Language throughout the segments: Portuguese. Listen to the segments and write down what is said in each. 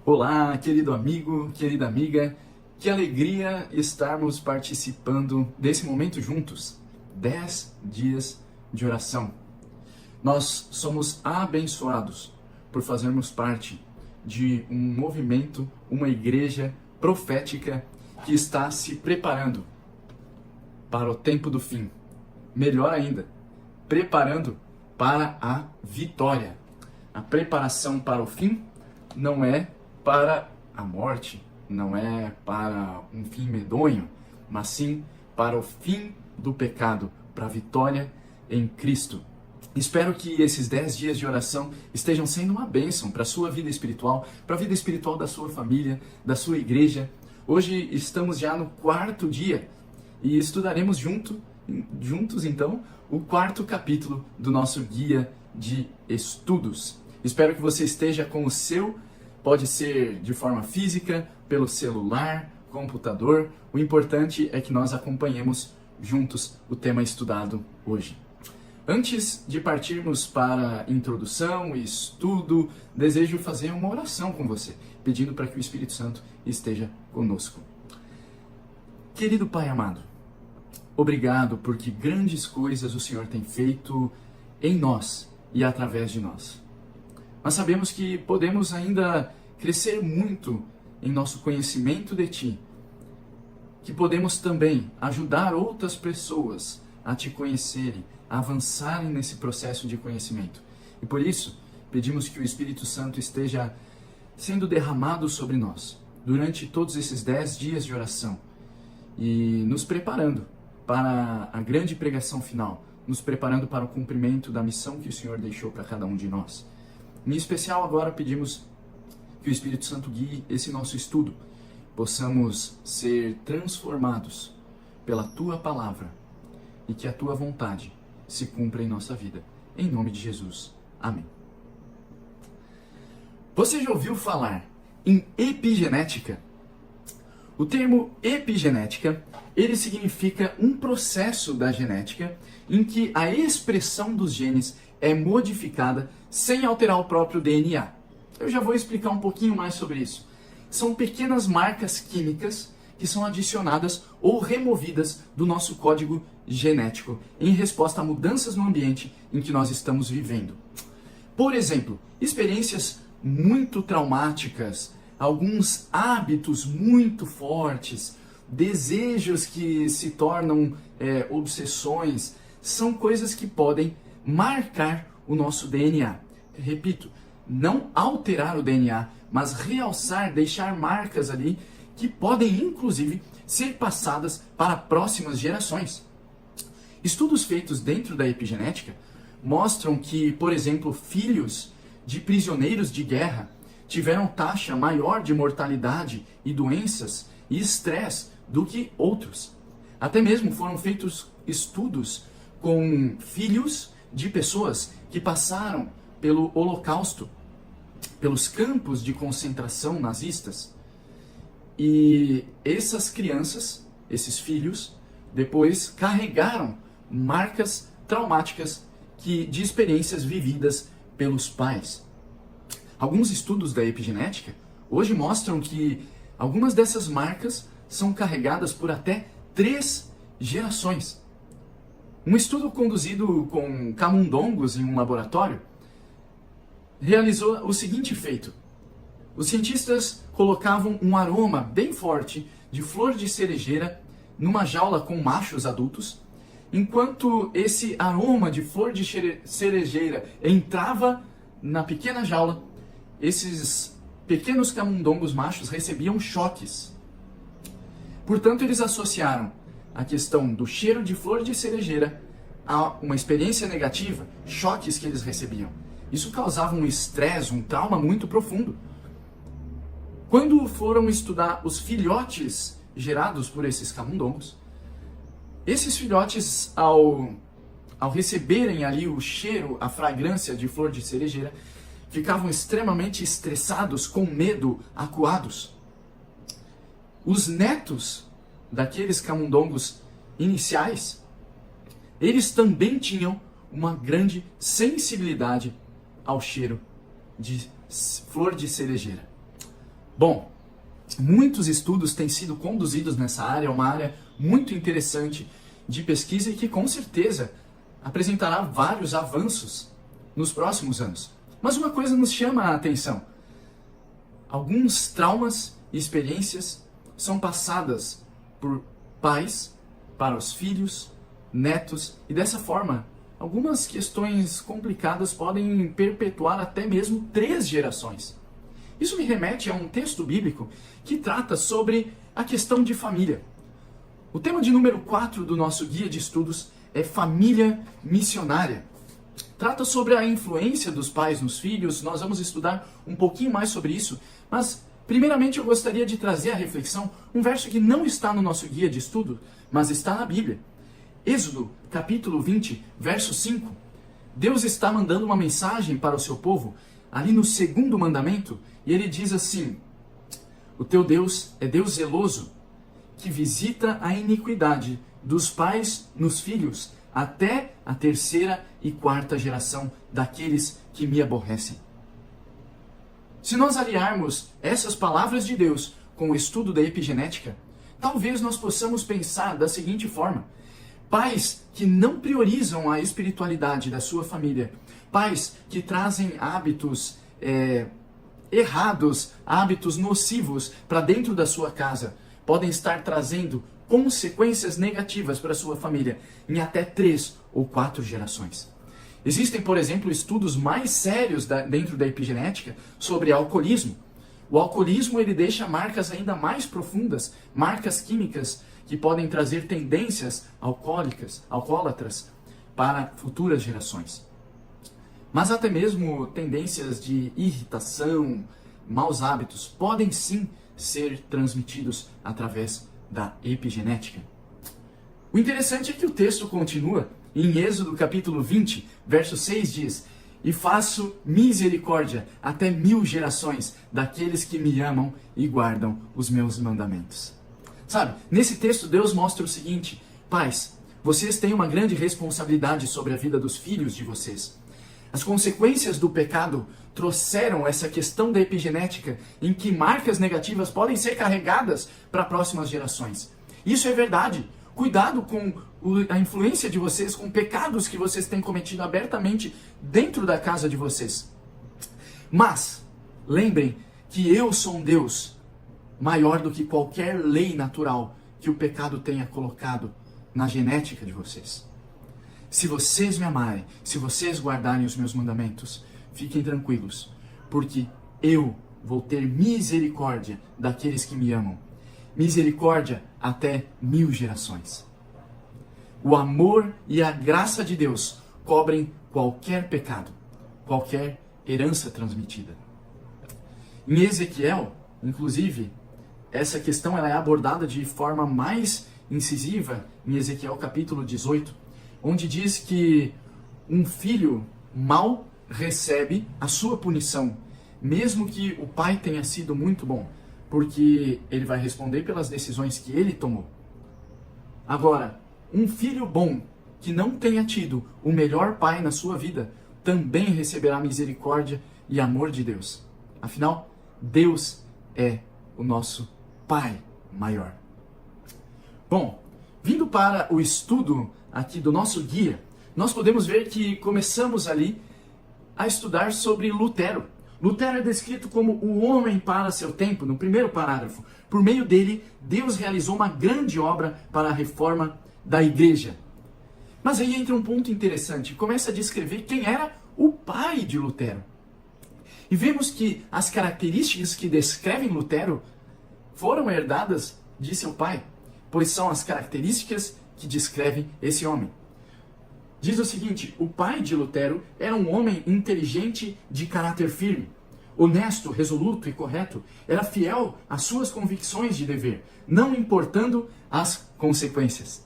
Olá, querido amigo, querida amiga, que alegria estarmos participando desse momento juntos. 10 dias de oração. Nós somos abençoados por fazermos parte de um movimento, uma igreja profética que está se preparando para o tempo do fim. Melhor ainda, preparando para a vitória. A preparação para o fim não é para a morte, não é para um fim medonho, mas sim para o fim do pecado, para a vitória em Cristo. Espero que esses 10 dias de oração estejam sendo uma bênção para a sua vida espiritual, para a vida espiritual da sua família, da sua igreja. Hoje estamos já no 4º dia e estudaremos juntos então o 4º capítulo do nosso guia de estudos. Espero que você esteja com o seu, pode ser de forma física, pelo celular, computador. O importante é que nós acompanhemos juntos o tema estudado hoje. Antes de partirmos para a introdução e estudo, desejo fazer uma oração com você, pedindo para que o Espírito Santo esteja conosco. Querido Pai amado, obrigado porque grandes coisas o Senhor tem feito em nós e através de nós. Nós sabemos que podemos ainda crescer muito em nosso conhecimento de Ti, que podemos também ajudar outras pessoas a Te conhecerem, a avançarem nesse processo de conhecimento. E por isso, pedimos que o Espírito Santo esteja sendo derramado sobre nós durante todos esses 10 dias de oração e nos preparando para a grande pregação final, nos preparando para o cumprimento da missão que o Senhor deixou para cada um de nós. Em especial, agora pedimos que o Espírito Santo guie esse nosso estudo, possamos ser transformados pela Tua Palavra e que a Tua vontade se cumpra em nossa vida. Em nome de Jesus. Amém. Você já ouviu falar em epigenética? O termo epigenética, ele significa um processo da genética em que a expressão dos genes é modificada sem alterar o próprio DNA. Eu já vou explicar um pouquinho mais sobre isso. São pequenas marcas químicas que são adicionadas ou removidas do nosso código genético em resposta a mudanças no ambiente em que nós estamos vivendo. Por exemplo, experiências muito traumáticas, alguns hábitos muito fortes, desejos que se tornam obsessões, são coisas que podem marcar o nosso DNA. Repito, não alterar o DNA, mas realçar, deixar marcas ali que podem inclusive ser passadas para próximas gerações. Estudos feitos dentro da epigenética mostram que, por exemplo, filhos de prisioneiros de guerra tiveram taxa maior de mortalidade e doenças e estresse do que outros. Até mesmo foram feitos estudos com filhos de pessoas que passaram pelo Holocausto, pelos campos de concentração nazistas. E essas crianças, esses filhos, depois carregaram marcas traumáticas de experiências vividas pelos pais. Alguns estudos da epigenética hoje mostram que algumas dessas marcas são carregadas por até 3 gerações. Um estudo conduzido com camundongos em um laboratório realizou o seguinte feito. Os cientistas colocavam um aroma bem forte de flor de cerejeira numa jaula com machos adultos. Enquanto esse aroma de flor de cerejeira entrava na pequena jaula, esses pequenos camundongos machos recebiam choques. Portanto, eles associaram a questão do cheiro de flor de cerejeira a uma experiência negativa, choques que eles recebiam. Isso causava um estresse, um trauma muito profundo. Quando foram estudar os filhotes gerados por esses camundongos, esses filhotes, ao receberem ali o cheiro, a fragrância de flor de cerejeira, ficavam extremamente estressados, com medo, acuados. Os netos daqueles camundongos iniciais, eles também tinham uma grande sensibilidade ao cheiro de flor de cerejeira. Bom, muitos estudos têm sido conduzidos nessa área, é uma área muito interessante de pesquisa e que com certeza apresentará vários avanços nos próximos anos. Mas uma coisa nos chama a atenção. Alguns traumas e experiências são passadas por pais para os filhos, netos, e dessa forma, algumas questões complicadas podem perpetuar até mesmo 3 gerações. Isso me remete a um texto bíblico que trata sobre a questão de família. O tema de número 4 do nosso guia de estudos é família missionária. Trata sobre a influência dos pais nos filhos, nós vamos estudar um pouquinho mais sobre isso, mas primeiramente eu gostaria de trazer à reflexão um verso que não está no nosso guia de estudo, mas está na Bíblia. Êxodo, capítulo 20, verso 5. Deus está mandando uma mensagem para o seu povo, ali no 2º mandamento, e ele diz assim: o teu Deus é Deus zeloso, que visita a iniquidade dos pais nos filhos, até a 3ª e 4ª geração daqueles que me aborrecem. Se nós aliarmos essas palavras de Deus com o estudo da epigenética, talvez nós possamos pensar da seguinte forma: pais que não priorizam a espiritualidade da sua família, pais que trazem hábitos errados, hábitos nocivos para dentro da sua casa, podem estar trazendo consequências negativas para a sua família em até 3 ou 4 gerações. Existem, por exemplo, estudos mais sérios dentro da epigenética sobre alcoolismo. O alcoolismo ele deixa marcas ainda mais profundas, marcas químicas que podem trazer tendências alcoólatras para futuras gerações. Mas até mesmo tendências de irritação, maus hábitos, podem sim ser transmitidos através da epigenética. O interessante é que o texto continua, em Êxodo capítulo 20, verso 6 diz: e faço misericórdia até 1000 gerações daqueles que me amam e guardam os meus mandamentos. Sabe, nesse texto Deus mostra o seguinte: pais, vocês têm uma grande responsabilidade sobre a vida dos filhos de vocês. As consequências do pecado trouxeram essa questão da epigenética, em que marcas negativas podem ser carregadas para próximas gerações. Isso é verdade. Cuidado com a influência de vocês, com pecados que vocês têm cometido abertamente dentro da casa de vocês. Mas, lembrem que eu sou um Deus maior do que qualquer lei natural que o pecado tenha colocado na genética de vocês. Se vocês me amarem, se vocês guardarem os meus mandamentos, fiquem tranquilos, porque eu vou ter misericórdia daqueles que me amam. Misericórdia até 1000 gerações. O amor e a graça de Deus cobrem qualquer pecado, qualquer herança transmitida. Em Ezequiel, inclusive, essa questão ela é abordada de forma mais incisiva em Ezequiel capítulo 18, onde diz que um filho mau recebe a sua punição, mesmo que o pai tenha sido muito bom, porque ele vai responder pelas decisões que ele tomou. Agora, um filho bom que não tenha tido o melhor pai na sua vida, também receberá misericórdia e amor de Deus. Afinal, Deus é o nosso Pai maior. Bom, vindo para o estudo aqui do nosso guia, nós podemos ver que começamos ali a estudar sobre Lutero. Lutero é descrito como o homem para seu tempo, no primeiro parágrafo. Por meio dele, Deus realizou uma grande obra para a reforma da igreja. Mas aí entra um ponto interessante, começa a descrever quem era o pai de Lutero. E vemos que as características que descrevem Lutero foram herdadas de seu pai, pois são as características que descrevem esse homem. Diz o seguinte: o pai de Lutero era um homem inteligente de caráter firme, honesto, resoluto e correto, era fiel às suas convicções de dever, não importando as consequências.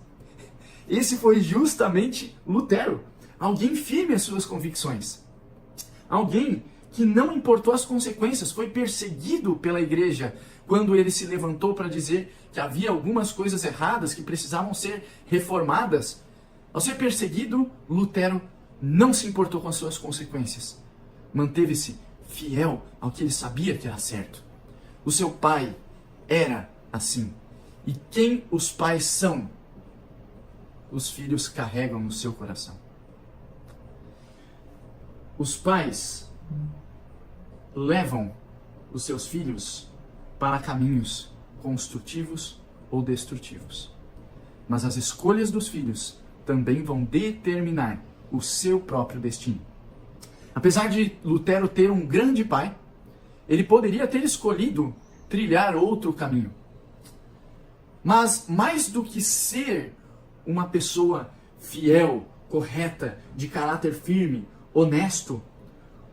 Esse foi justamente Lutero, alguém firme às suas convicções, alguém que não importou as consequências, foi perseguido pela igreja quando ele se levantou para dizer que havia algumas coisas erradas que precisavam ser reformadas. Ao ser perseguido, Lutero não se importou com as suas consequências. Manteve-se fiel ao que ele sabia que era certo. O seu pai era assim. E quem os pais são, os filhos carregam no seu coração. Os pais levam os seus filhos para caminhos construtivos ou destrutivos. Mas as escolhas dos filhos também vão determinar o seu próprio destino. Apesar de Lutero ter um grande pai, ele poderia ter escolhido trilhar outro caminho. Mas mais do que ser uma pessoa fiel, correta, de caráter firme, honesto,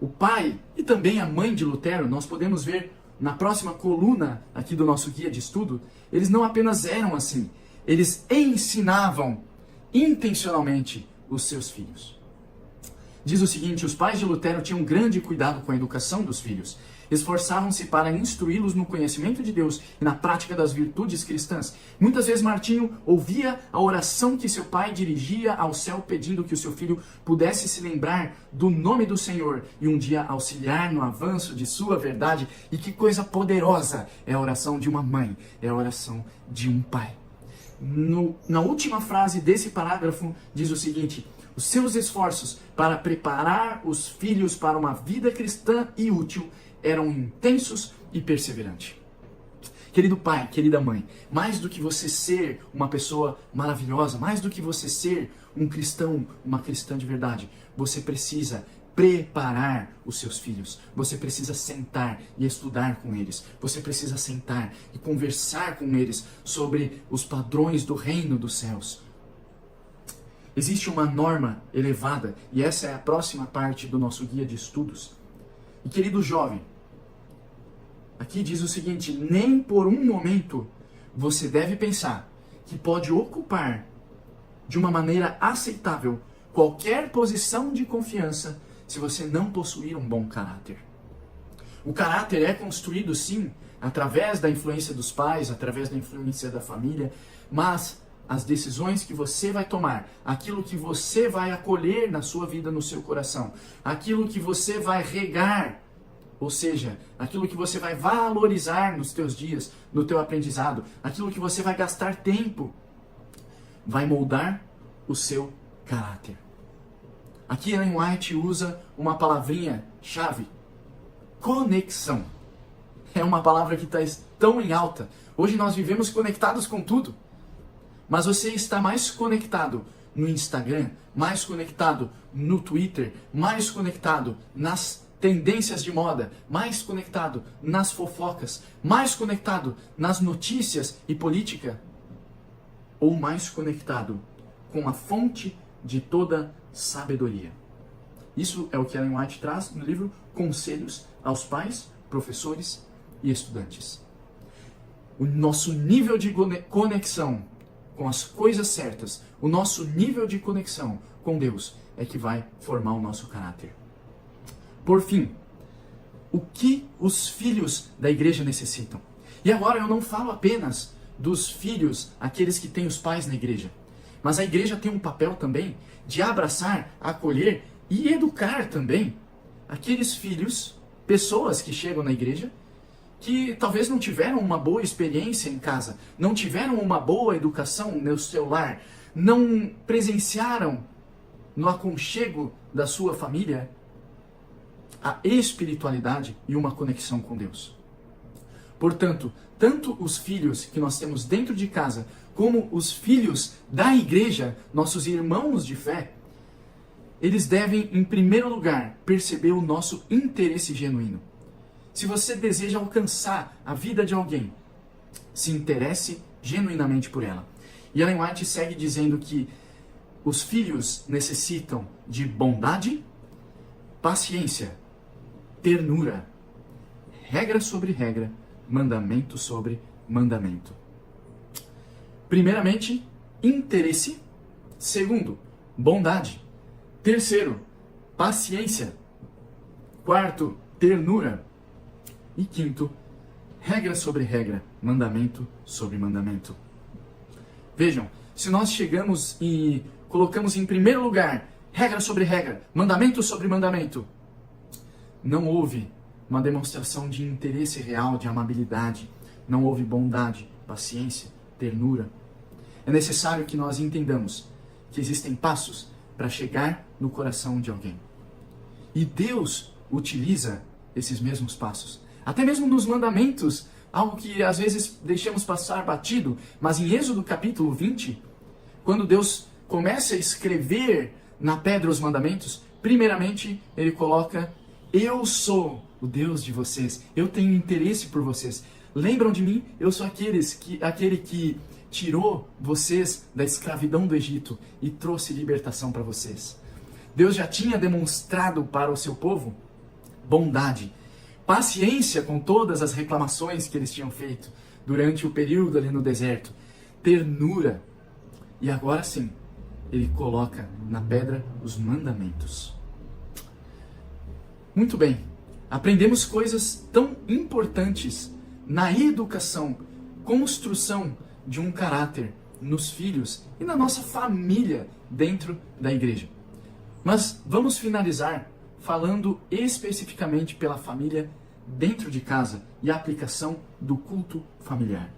o pai e também a mãe de Lutero, nós podemos ver na próxima coluna aqui do nosso guia de estudo, eles não apenas eram assim, eles ensinavam intencionalmente os seus filhos. Diz o seguinte: os pais de Lutero tinham grande cuidado com a educação dos filhos. Esforçavam-se para instruí-los no conhecimento de Deus e na prática das virtudes cristãs. Muitas vezes Martinho ouvia a oração que seu pai dirigia ao céu pedindo que o seu filho pudesse se lembrar do nome do Senhor e um dia auxiliar no avanço de sua verdade. E que coisa poderosa é a oração de uma mãe, é a oração de um pai. Na última frase desse parágrafo diz o seguinte: os seus esforços para preparar os filhos para uma vida cristã e útil eram intensos e perseverantes. Querido pai, querida mãe, mais do que você ser uma pessoa maravilhosa, mais do que você ser um cristão, uma cristã de verdade, você precisa preparar os seus filhos. Você precisa sentar e estudar com eles. Você precisa sentar e conversar com eles sobre os padrões do reino dos céus. Existe uma norma elevada, e essa é a próxima parte do nosso guia de estudos. E querido jovem, aqui diz o seguinte: nem por um momento você deve pensar que pode ocupar de uma maneira aceitável qualquer posição de confiança se você não possuir um bom caráter. O caráter é construído sim através da influência dos pais, através da influência da família, mas as decisões que você vai tomar, aquilo que você vai acolher na sua vida, no seu coração, aquilo que você vai regar, ou seja, aquilo que você vai valorizar nos teus dias, no teu aprendizado, aquilo que você vai gastar tempo, vai moldar o seu caráter. Aqui Ellen White usa uma palavrinha-chave: conexão. É uma palavra que está tão em alta. Hoje nós vivemos conectados com tudo. Mas você está mais conectado no Instagram, mais conectado no Twitter, mais conectado nas tendências de moda, mais conectado nas fofocas, mais conectado nas notícias e política, ou mais conectado com a fonte de toda sabedoria? Isso é o que Ellen White traz no livro Conselhos aos Pais, Professores e Estudantes. O nosso nível de conexão com as coisas certas, o nosso nível de conexão com Deus é que vai formar o nosso caráter. Por fim, o que os filhos da igreja necessitam? E agora eu não falo apenas dos filhos, aqueles que têm os pais na igreja, mas a igreja tem um papel também de abraçar, acolher e educar também aqueles filhos, pessoas que chegam na igreja, que talvez não tiveram uma boa experiência em casa, não tiveram uma boa educação no seu lar, não presenciaram no aconchego da sua família a espiritualidade e uma conexão com Deus. Portanto, tanto os filhos que nós temos dentro de casa, como os filhos da igreja, nossos irmãos de fé, eles devem, em primeiro lugar, perceber o nosso interesse genuíno. Se você deseja alcançar a vida de alguém, se interesse genuinamente por ela. E Ellen White segue dizendo que os filhos necessitam de bondade, paciência, ternura, regra sobre regra, mandamento sobre mandamento. Primeiramente, interesse. Segundo, bondade. Terceiro, paciência. Quarto, ternura. E quinto, regra sobre regra, mandamento sobre mandamento. Vejam, se nós chegamos e colocamos em primeiro lugar regra sobre regra, mandamento sobre mandamento, não houve uma demonstração de interesse real, de amabilidade. Não houve bondade, paciência, ternura. É necessário que nós entendamos que existem passos para chegar no coração de alguém. E Deus utiliza esses mesmos passos. Até mesmo nos mandamentos, algo que às vezes deixamos passar batido, mas em Êxodo capítulo 20, quando Deus começa a escrever na pedra os mandamentos, primeiramente ele coloca: eu sou o Deus de vocês, eu tenho interesse por vocês. Lembram de mim? Eu sou aquele que tirou vocês da escravidão do Egito e trouxe libertação para vocês. Deus já tinha demonstrado para o seu povo bondade, paciência com todas as reclamações que eles tinham feito durante o período ali no deserto, ternura. E agora sim, ele coloca na pedra os mandamentos. Muito bem, aprendemos coisas tão importantes na educação, construção de um caráter nos filhos e na nossa família dentro da igreja. Mas vamos finalizar falando especificamente pela família dentro de casa e a aplicação do culto familiar.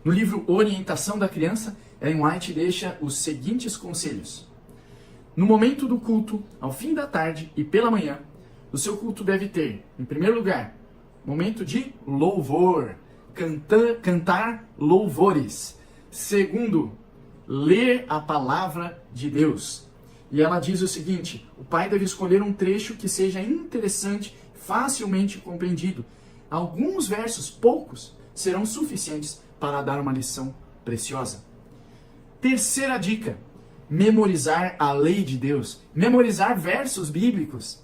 No livro Orientação da Criança, Ellen White deixa os seguintes conselhos. No momento do culto, ao fim da tarde e pela manhã, o seu culto deve ter, em primeiro lugar, momento de louvor, cantar louvores. Segundo, ler a palavra de Deus. E ela diz o seguinte: o pai deve escolher um trecho que seja interessante, facilmente compreendido. Alguns versos, poucos, serão suficientes para dar uma lição preciosa. Terceira dica: memorizar a lei de Deus, memorizar versos bíblicos.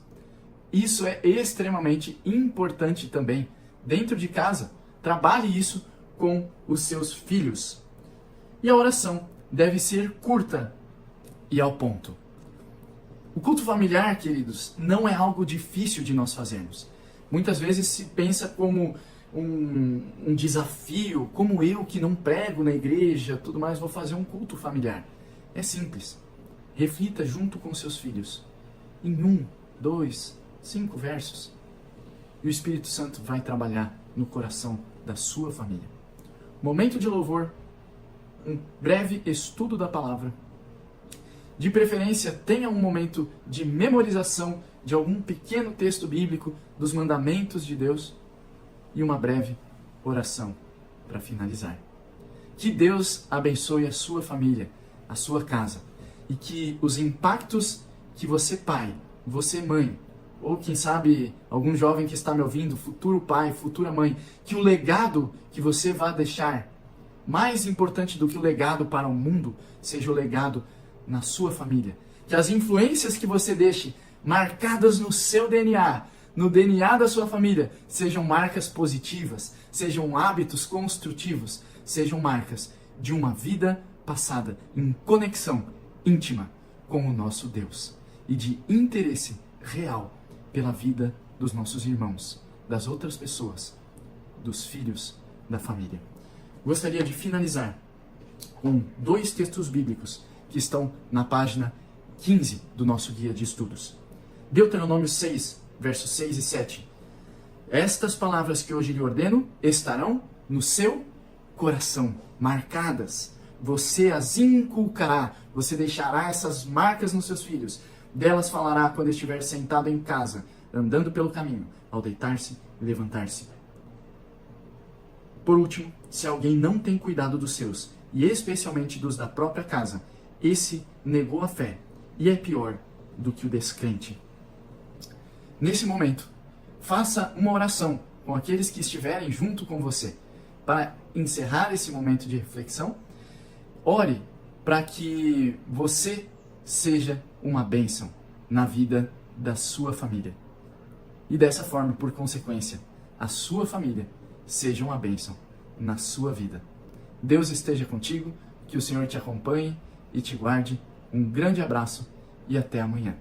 Isso é extremamente importante também dentro de casa. Trabalhe isso com os seus filhos. E a oração deve ser curta e ao ponto. O culto familiar, queridos, não é algo difícil de nós fazermos. Muitas vezes se pensa como um desafio, como eu que não prego na igreja, tudo mais, vou fazer um culto familiar. É simples. Reflita junto com seus filhos. Em 1, 2, 5 versos. E o Espírito Santo vai trabalhar no coração da sua família. Momento de louvor, um breve estudo da palavra. De preferência, tenha um momento de memorização de algum pequeno texto bíblico dos mandamentos de Deus e uma breve oração para finalizar. Que Deus abençoe a sua família, a sua casa, e que os impactos que você pai, você mãe, ou quem sabe algum jovem que está me ouvindo, futuro pai, futura mãe, que o legado que você vai deixar, mais importante do que o legado para o mundo, seja o legado na sua família. Que as influências que você deixe marcadas no seu DNA, no DNA da sua família, sejam marcas positivas, sejam hábitos construtivos, sejam marcas de uma vida passada em conexão íntima com o nosso Deus e de interesse real pela vida dos nossos irmãos, das outras pessoas, dos filhos da família. Gostaria de finalizar com 2 textos bíblicos que estão na página 15 do nosso guia de estudos. Deuteronômio 6, versos 6 e 7. Estas palavras que hoje lhe ordeno estarão no seu coração, marcadas. Você as inculcará, você deixará essas marcas nos seus filhos. Delas falará quando estiver sentado em casa, andando pelo caminho, ao deitar-se e levantar-se. Por último, se alguém não tem cuidado dos seus, e especialmente dos da própria casa, esse negou a fé e é pior do que o descrente. Nesse momento, faça uma oração com aqueles que estiverem junto com você. Para encerrar esse momento de reflexão, ore para que você seja uma bênção na vida da sua família. E dessa forma, por consequência, a sua família seja uma bênção na sua vida. Deus esteja contigo, que o Senhor te acompanhe e te guarde. Um grande abraço e até amanhã.